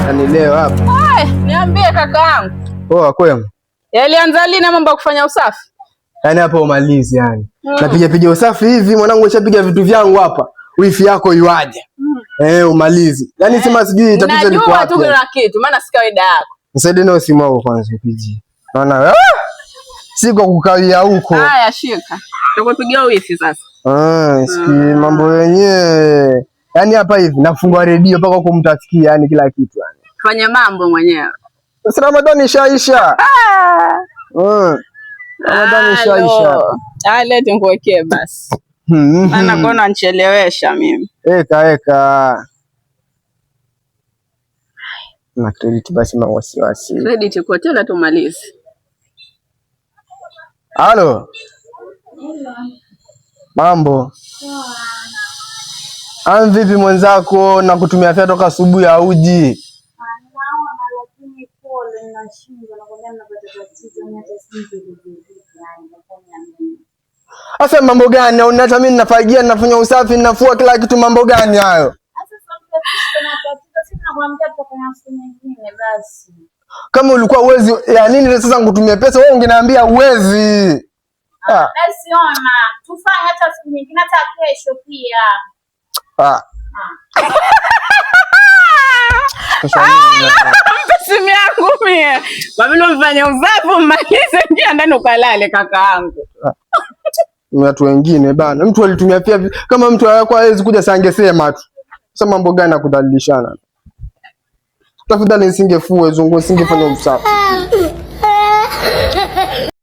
Yaani leo hapa. Niambie kakaangu. Poa kwema. Yalianza lini mambo ya kufanya usafi? Yaani hapa umalizi yani. Napiga usafi hivi mwanangu nishapiga vitu vyangu hapa. Wifi yako yuaje? Umalizi. Yaani sema sijui tatizo liko wapi. Najua tu kuna kitu maana si kawaida yako. Msaidie na simu yako kwanza upige. Naona si kwa kukawia huko. Haya shika. Tukupigia wifi sasa. Siki mambo yenyewe. Yaani hapa hivi nafungua redio mpaka huko mtasikia yani kila kitu yani. Fanya mambo mwenyewe. Sasa Ramadhani ishaisha. Ramadhani ishaisha. Lete nikuwekee basi. Maana kona nichelewesha mimi. Eka. Na credit basi wasiwasi. Credit kwa tena tumalize. Halo. Mambo. Vipi mwenzako na kutumia fea toka asubuhi auji? Asa mambo gani? Unata mimi nafagia nafanya usafi nafua kila kitu, mambo gani hayo? Kama ulikuwa uwezi ya nini sasa ngutumie pesa wewe ungeniambia uwezi. Basi ona, tufanye hata siku nyingine hata kesho pia. Simu yangu mie. Babilo mfanye usafi mmalize njia ndani ukalale kakaangu. Watu wengine bana. Mtu alitumia pia kama mtu alikuwa hawezi kuja sangesema tu. Sasa mambo gani ya kudhalilishana? Tafadhali nisingefue zungu nisingefanya usafi.